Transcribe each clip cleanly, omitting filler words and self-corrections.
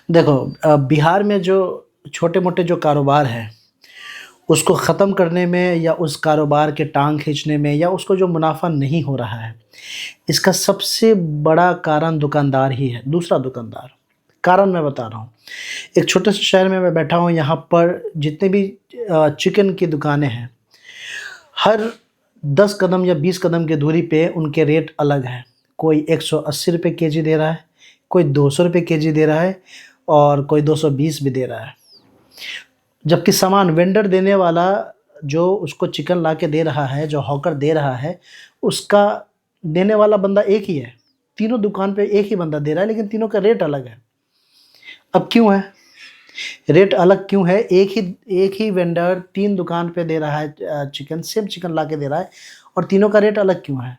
देखो, बिहार में जो छोटे-मोटे जो कारोबार हैं, उसको ख़त्म करने में या उस कारोबार के टाँग खींचने में या उसको जो मुनाफ़ा नहीं हो रहा है, इसका सबसे बड़ा कारण दुकानदार ही है, दूसरा दुकानदार। कारण मैं बता रहा हूँ। एक छोटे से शहर में मैं बैठा हूँ, यहाँ पर जितने भी चिकन की दुकानें हैं, हर 10 कदम या 20 कदम की दूरी पे उनके रेट अलग हैं। कोई ₹180 केजी दे रहा है, कोई ₹200 केजी दे रहा है और कोई 220 भी दे रहा है। जबकि सामान वेंडर देने वाला जो उसको चिकन ला के दे रहा है, जो हॉकर दे रहा है, उसका देने वाला बंदा एक ही है। तीनों दुकान पे एक ही बंदा दे रहा है, लेकिन तीनों का रेट अलग है। अब क्यों है? रेट अलग क्यों है? एक ही वेंडर 3 दुकान पे दे रहा है चिकन, सेम चिकन ला के दे रहा है और तीनों का रेट अलग क्यों है?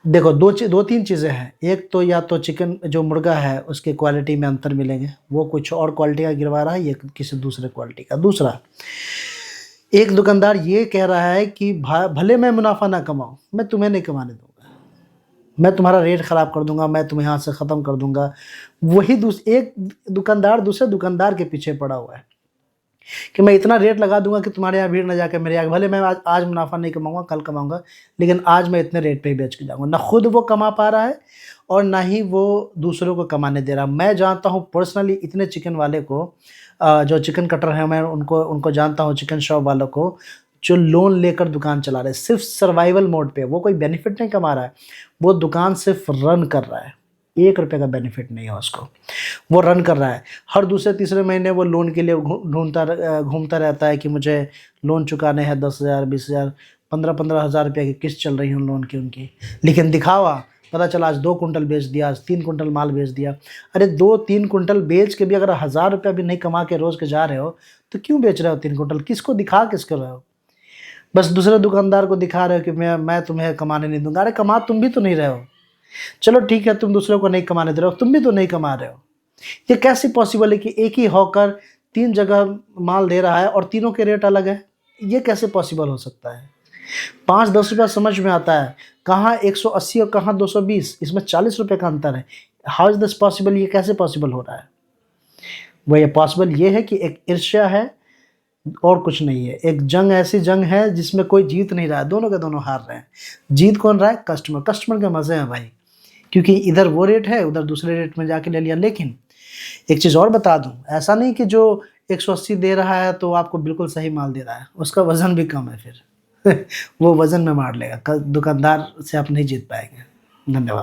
देखो, 2-3 चीज़ें हैं। एक तो या तो चिकन जो मुर्गा है उसकी क्वालिटी में अंतर मिलेंगे, वो कुछ और क्वालिटी का गिरवा रहा है, ये किसी दूसरे क्वालिटी का। दूसरा, एक दुकानदार ये कह रहा है कि भले मैं मुनाफ़ा ना कमाऊँ, मैं तुम्हें नहीं कमाने दूँगा। मैं तुम्हारा रेट ख़राब कर दूँगा, मैं तुम्हें यहाँ से ख़त्म कर दूँगा। वही एक दुकानदार दूसरे दुकानदार के पीछे पड़ा हुआ है कि मैं इतना रेट लगा दूँगा कि तुम्हारे यहाँ भीड़ ना जाके मेरे यहाँ, भले मैं आज मुनाफ़ा नहीं कमाऊँगा, कल कमाऊँगा, लेकिन आज मैं इतने रेट पे ही बेच के जाऊँगा। ना खुद वो कमा पा रहा है और ना ही वो दूसरों को कमाने दे रहा। मैं जानता हूँ पर्सनली इतने चिकन वाले को, जो चिकन कटर हैं, मैं उनको उनको जानता हूँ, चिकन शॉप वालों को, जो लोन लेकर दुकान चला रहे हैं, सिर्फ़ सर्वाइवल मोड पे। वो कोई बेनिफिट नहीं कमा रहा है, वो दुकान सिर्फ़ रन कर रहा है। ₹1 का बेनिफिट नहीं है उसको। वो रन कर रहा है। हर दूसरे-तीसरे महीने वो लोन के लिए घूमता रहता है कि मुझे लोन चुकाने हैं 10,000, 20,000, 15-15 हज़ार रुपये की किस्त चल रही है उन लोन की उनकी। लेकिन दिखावा, पता चला आज 2 कुंटल बेच दिया, आज 3 कुंटल माल बेच दिया। अरे 2-3 कुंटल बेच के भी अगर ₹1000 भी नहीं कमा के रोज़ के जा रहे हो, तो क्यों बेच रहे हो 3 कुंटल? किसको दिखा किसको रहे हो? बस दूसरे दुकानदार को दिखा रहे हो कि मैं तुम्हें कमाने नहीं दूँगा। अरे कमा तुम भी तो नहीं रहे हो। चलो ठीक है, तुम दूसरों को नहीं कमाने दे रहे हो, तुम भी तो नहीं कमा रहे हो। ये कैसे पॉसिबल है कि एक ही हॉकर 3 जगह माल दे रहा है और तीनों के रेट अलग है? ये कैसे पॉसिबल हो सकता है? 5-10 रुपया समझ में आता है, कहाँ 180 और कहाँ 220, इसमें ₹40 का अंतर है। How is this possible? ये कैसे पॉसिबल हो रहा है? वो ये पॉसिबल ये है कि एक ईर्ष्या है और कुछ नहीं है। एक जंग ऐसी जंग है जिसमें कोई जीत नहीं रहा है, दोनों के दोनों हार रहे हैं। जीत कौन रहा है? कस्टमर। कस्टमर के मज़े हैं भाई, क्योंकि इधर वो रेट है, उधर दूसरे रेट में जाके ले लिया। लेकिन एक चीज़ और बता दूँ, ऐसा नहीं कि जो 180 दे रहा है तो आपको बिल्कुल सही माल दे रहा है, उसका वज़न भी कम है फिर। वो वज़न में मार लेगा, दुकानदार से आप नहीं जीत पाएँगे। धन्यवाद।